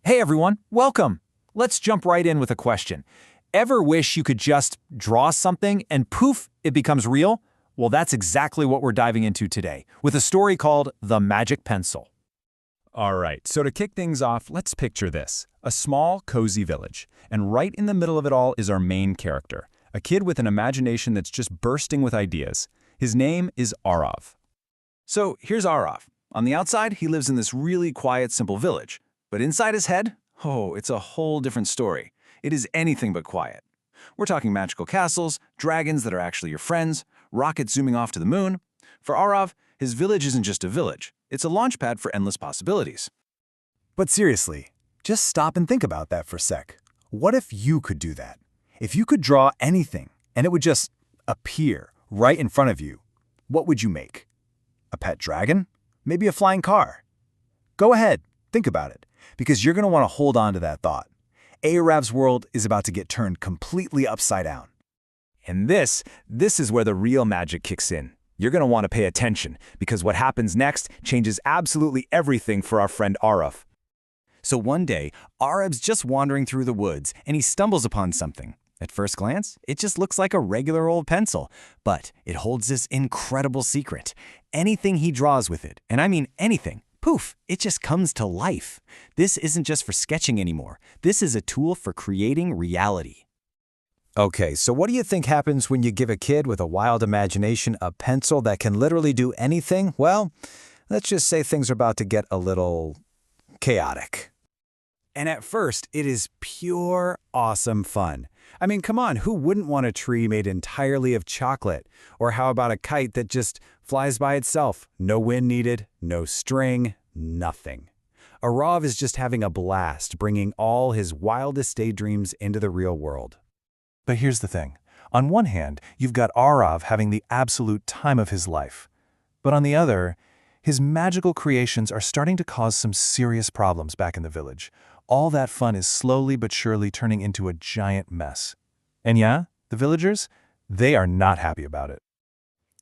Hey everyone, welcome! Let's jump right in with a question. Ever wish you could just draw something and poof, it becomes real? Well, that's exactly what we're diving into today, with a story called The Magic Pencil. All right, so to kick things off, let's picture this. A small, cozy village. And right in the middle of it all is our main character, a kid with an imagination that's just bursting with ideas. His name is Arav. So here's Arav. On the outside, he lives in this really quiet, simple village. But inside his head, oh, it's a whole different story. It is anything but quiet. We're talking magical castles, dragons that are actually your friends, rockets zooming off to the moon. For Arav, his village isn't just a village. It's a launchpad for endless possibilities. But seriously, just stop and think about that for a sec. What if you could do that? If you could draw anything and it would just appear right in front of you, what would you make? A pet dragon? Maybe a flying car? Go ahead, think about it, because you're going to want to hold on to that thought. Arav's world is about to get turned completely upside down. And this is where the real magic kicks in. You're going to want to pay attention, because what happens next changes absolutely everything for our friend Arav. So one day, Arav's just wandering through the woods, and he stumbles upon something. At first glance, it just looks like a regular old pencil, but it holds this incredible secret. Anything he draws with it, and I mean anything, poof, it just comes to life. This isn't just for sketching anymore. This is a tool for creating reality. Okay, so what do you think happens when you give a kid with a wild imagination a pencil that can literally do anything? Well, let's just say things are about to get a little chaotic. And at first, it is pure, awesome fun. I mean, come on, who wouldn't want a tree made entirely of chocolate? Or how about a kite that just flies by itself? No wind needed, no string, nothing. Arav is just having a blast, bringing all his wildest daydreams into the real world. But here's the thing. On one hand, you've got Arav having the absolute time of his life. But on the other, his magical creations are starting to cause some serious problems back in the village. All that fun is slowly but surely turning into a giant mess. And yeah, the villagers, they are not happy about it.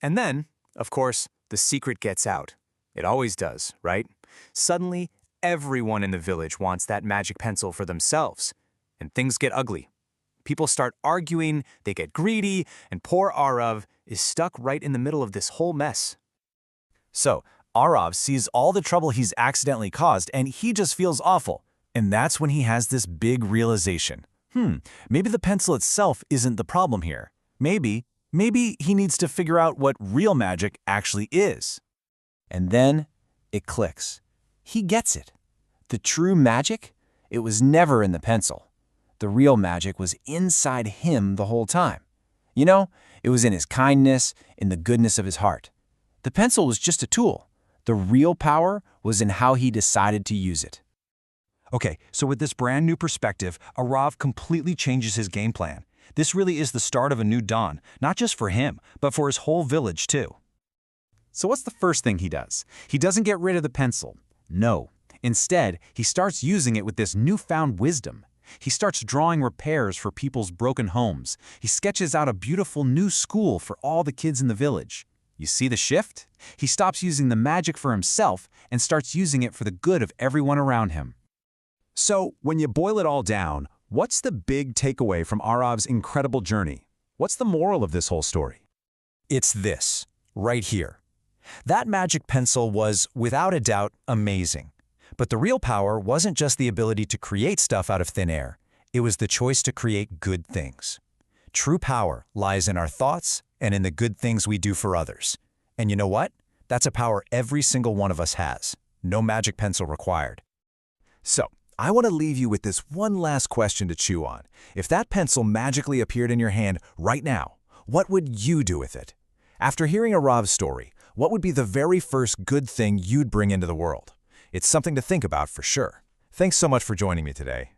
And then, of course, the secret gets out. It always does, right? Suddenly, everyone in the village wants that magic pencil for themselves. And things get ugly. People start arguing, they get greedy, and poor Arav is stuck right in the middle of this whole mess. So, Arav sees all the trouble he's accidentally caused, and he just feels awful. And that's when he has this big realization. Maybe the pencil itself isn't the problem here. Maybe he needs to figure out what real magic actually is. And then it clicks. He gets it. The true magic? It was never in the pencil. The real magic was inside him the whole time. You know, it was in his kindness, in the goodness of his heart. The pencil was just a tool. The real power was in how he decided to use it. Okay, so with this brand new perspective, Arav completely changes his game plan. This really is the start of a new dawn, not just for him, but for his whole village too. So what's the first thing he does? He doesn't get rid of the pencil. No. Instead, he starts using it with this newfound wisdom. He starts drawing repairs for people's broken homes. He sketches out a beautiful new school for all the kids in the village. You see the shift? He stops using the magic for himself and starts using it for the good of everyone around him. So, when you boil it all down, what's the big takeaway from Arav's incredible journey? What's the moral of this whole story? It's this, right here. That magic pencil was, without a doubt, amazing. But the real power wasn't just the ability to create stuff out of thin air. It was the choice to create good things. True power lies in our thoughts and in the good things we do for others. And you know what? That's a power every single one of us has. No magic pencil required. So, I want to leave you with this one last question to chew on. If that pencil magically appeared in your hand right now, what would you do with it? After hearing Arav's story, what would be the very first good thing you'd bring into the world? It's something to think about for sure. Thanks so much for joining me today.